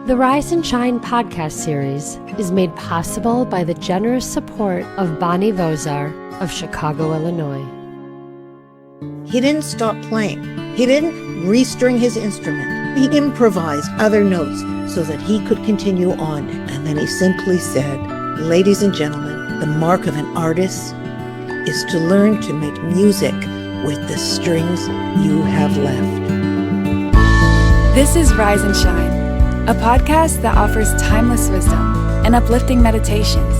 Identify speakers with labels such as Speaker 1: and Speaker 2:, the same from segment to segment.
Speaker 1: The Rise and Shine podcast series is made possible by the generous support of Bonnie Vozar of Chicago, Illinois.
Speaker 2: He didn't stop playing. He didn't restring his instrument. He improvised other notes so that he could continue on. And then he simply said, "Ladies and gentlemen, the mark of an artist is to learn to make music with the strings you have left."
Speaker 3: This is Rise and Shine, a podcast that offers timeless wisdom and uplifting meditations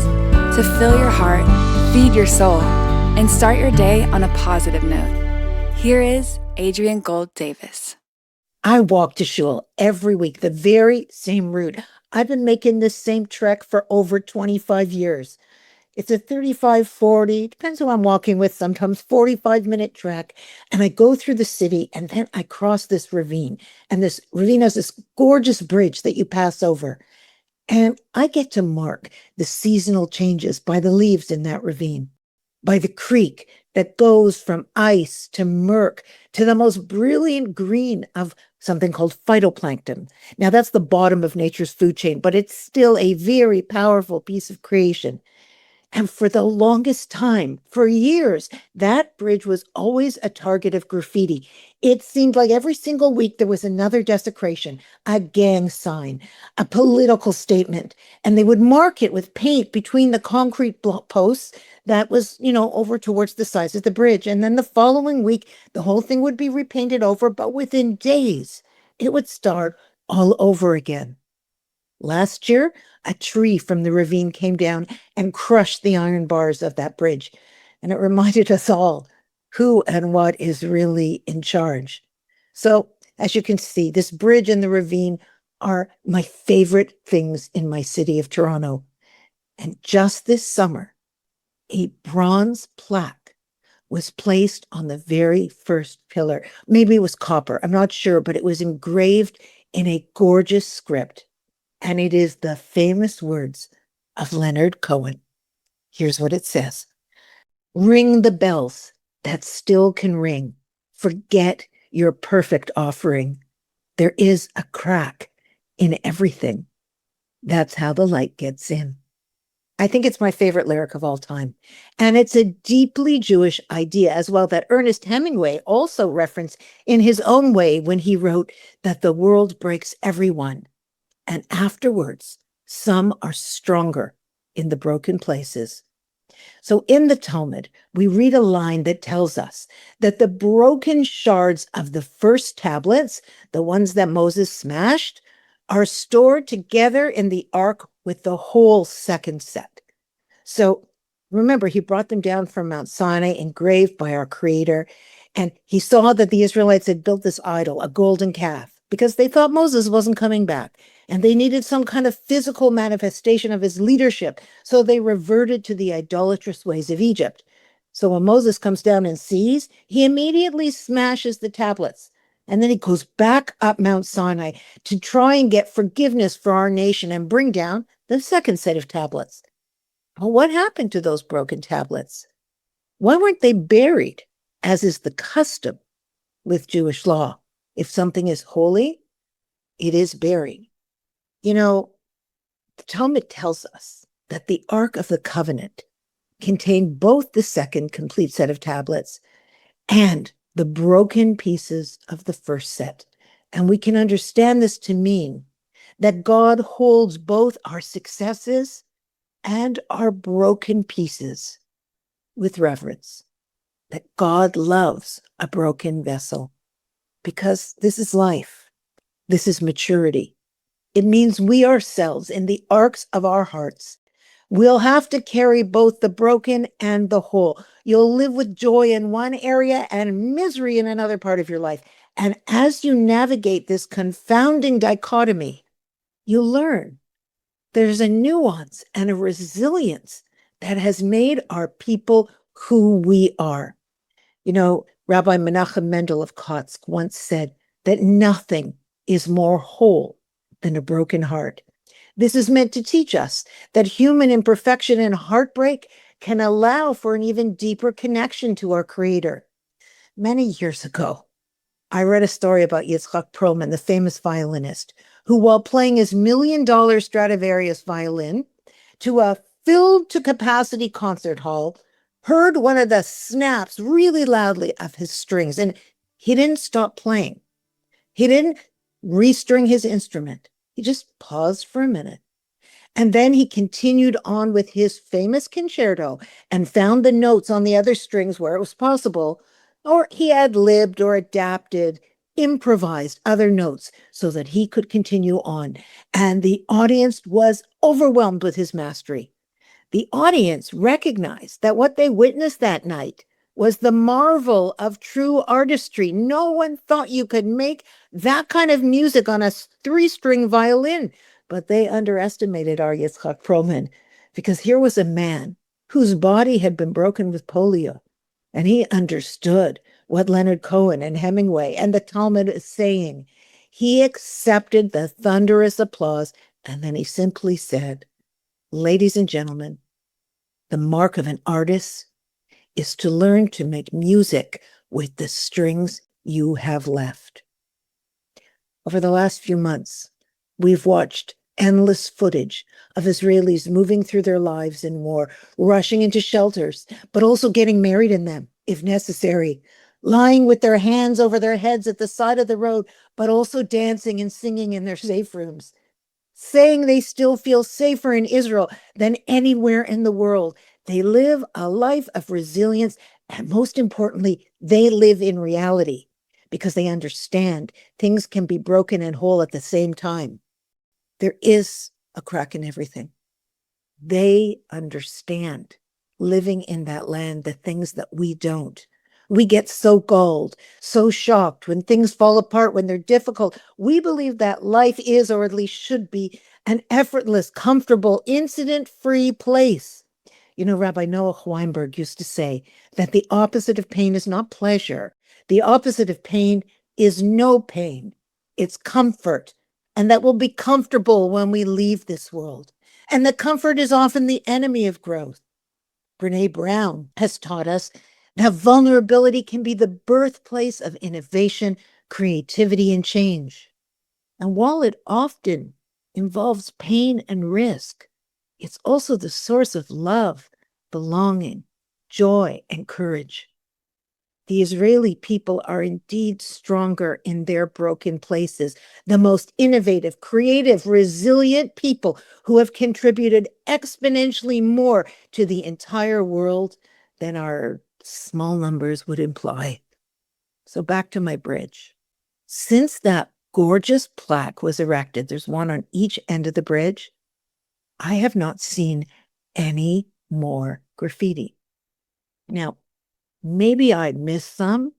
Speaker 3: to fill your heart, feed your soul, and start your day on a positive note. Here is Adrienne Gold-Davis.
Speaker 2: I walk to shul every week, the very same route. I've been making this same trek for over 25 years. It's a 35, 40, depends who I'm walking with, sometimes 45-minute trek. And I go through the city and then I cross this ravine. And this ravine has this gorgeous bridge that you pass over. And I get to mark the seasonal changes by the leaves in that ravine, by the creek that goes from ice to murk to the most brilliant green of something called phytoplankton. Now that's the bottom of nature's food chain, but it's still a very powerful piece of creation. And for the longest time, for years, that bridge was always a target of graffiti. It seemed like every single week there was another desecration, a gang sign, a political statement, and they would mark it with paint between the concrete posts that was, over towards the sides of the bridge. And then the following week, the whole thing would be repainted over, but within days, it would start all over again. Last year, a tree from the ravine came down and crushed the iron bars of that bridge. And it reminded us all who and what is really in charge. So, as you can see, this bridge and the ravine are my favorite things in my city of Toronto. And just this summer, a bronze plaque was placed on the very first pillar. Maybe it was copper, I'm not sure, but it was engraved in a gorgeous script. And it is the famous words of Leonard Cohen. Here's what it says. "Ring the bells that still can ring. Forget your perfect offering. There is a crack in everything. That's how the light gets in." I think it's my favorite lyric of all time. And it's a deeply Jewish idea as well that Ernest Hemingway also referenced in his own way when he wrote that the world breaks everyone. And afterwards, some are stronger in the broken places. So in the Talmud, we read a line that tells us that the broken shards of the first tablets, the ones that Moses smashed, are stored together in the ark with the whole second set. So remember, he brought them down from Mount Sinai, engraved by our Creator, and he saw that the Israelites had built this idol, a golden calf, because they thought Moses wasn't coming back. And they needed some kind of physical manifestation of his leadership. So they reverted to the idolatrous ways of Egypt. So when Moses comes down and sees, he immediately smashes the tablets. And then he goes back up Mount Sinai to try and get forgiveness for our nation and bring down the second set of tablets. Well, what happened to those broken tablets? Why weren't they buried, as is the custom with Jewish law? If something is holy, it is buried. The Talmud tells us that the Ark of the Covenant contained both the second complete set of tablets and the broken pieces of the first set. And we can understand this to mean that God holds both our successes and our broken pieces with reverence, that God loves a broken vessel, because this is life. This is maturity. It means we ourselves, in the arcs of our hearts, will have to carry both the broken and the whole. You'll live with joy in one area and misery in another part of your life. And as you navigate this confounding dichotomy, you learn there's a nuance and a resilience that has made our people who we are. Rabbi Menachem Mendel of Kotsk once said that nothing is more whole than a broken heart. This is meant to teach us that human imperfection and heartbreak can allow for an even deeper connection to our Creator. Many years ago, I read a story about Yitzhak Perlman, the famous violinist, who, while playing his $1 million Stradivarius violin to a filled to capacity concert hall, heard one of the snaps really loudly of his strings, and he didn't stop playing. He didn't restring his instrument. He just paused for a minute. And then he continued on with his famous concerto and found the notes on the other strings where it was possible, or he ad-libbed or adapted, improvised other notes so that he could continue on. And the audience was overwhelmed with his mastery. The audience recognized that what they witnessed that night was the marvel of true artistry. No one thought you could make that kind of music on a 3-string violin, but they underestimated our Yitzhak Perlman, because here was a man whose body had been broken with polio, and he understood what Leonard Cohen and Hemingway and the Talmud is saying. He accepted the thunderous applause, and then he simply said, "Ladies and gentlemen, the mark of an artist is to learn to make music with the strings you have left." Over the last few months, we've watched endless footage of Israelis moving through their lives in war, rushing into shelters, but also getting married in them, if necessary, lying with their hands over their heads at the side of the road, but also dancing and singing in their safe rooms, saying they still feel safer in Israel than anywhere in the world. They live a life of resilience, and most importantly, they live in reality because they understand things can be broken and whole at the same time. There is a crack in everything. They understand, living in that land, the things that we don't. We get so galled, so shocked when things fall apart, when they're difficult. We believe that life is, or at least should be, an effortless, comfortable, incident-free place. You know, Rabbi Noah Weinberg used to say that the opposite of pain is not pleasure. The opposite of pain is no pain. It's comfort. And that we'll be comfortable when we leave this world. And the comfort is often the enemy of growth. Brene Brown has taught us that vulnerability can be the birthplace of innovation, creativity, and change. And while it often involves pain and risk, it's also the source of love, belonging, joy, and courage. The Israeli people are indeed stronger in their broken places, the most innovative, creative, resilient people who have contributed exponentially more to the entire world than our small numbers would imply. So back to my bridge. Since that gorgeous plaque was erected, there's one on each end of the bridge, I have not seen any more graffiti. Now, maybe I missed some,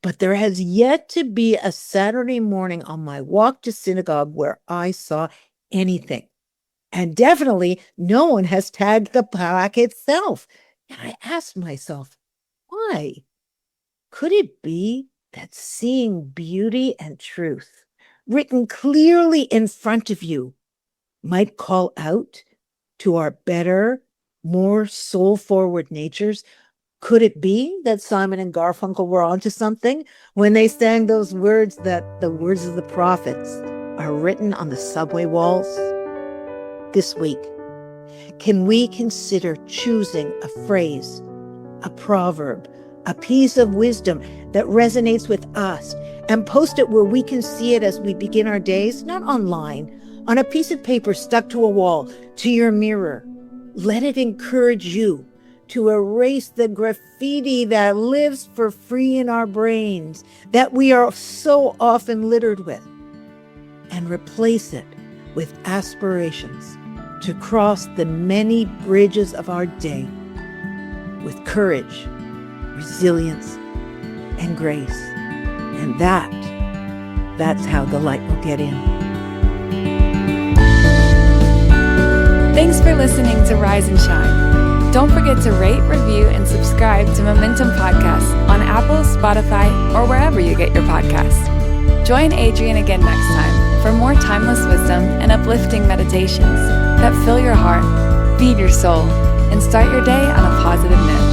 Speaker 2: but there has yet to be a Saturday morning on my walk to synagogue where I saw anything. And definitely no one has tagged the plaque itself. And I asked myself, why? Could it be that seeing beauty and truth written clearly in front of you might call out to our better, more soul-forward natures? Could it be that Simon and Garfunkel were onto something when they sang those words, that the words of the prophets are written on the subway walls? This week, can we consider choosing a phrase, a proverb, a piece of wisdom that resonates with us and post it where we can see it as we begin our days, not online, on a piece of paper stuck to a wall, to your mirror? Let it encourage you to erase the graffiti that lives for free in our brains, that we are so often littered with, and replace it with aspirations to cross the many bridges of our day with courage, resilience, and grace. And that's how the light will get in.
Speaker 3: Thanks for listening to Rise and Shine. Don't forget to rate, review, and subscribe to Momentum Podcasts on Apple, Spotify, or wherever you get your podcasts. Join Adrienne again next time for more timeless wisdom and uplifting meditations that fill your heart, feed your soul, and start your day on a positive note.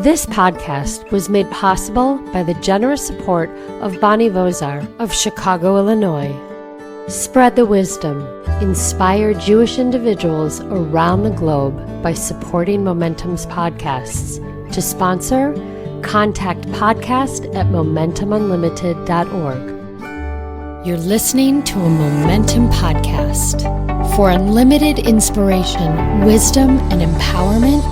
Speaker 1: This podcast was made possible by the generous support of Bonnie Vozar of Chicago, Illinois. Spread the wisdom. Inspire Jewish individuals around the globe by supporting Momentum's podcasts. To sponsor, contact podcast@momentumunlimited.org. You're listening to a Momentum podcast. For unlimited inspiration, wisdom, and empowerment,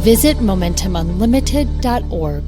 Speaker 1: visit momentumunlimited.org.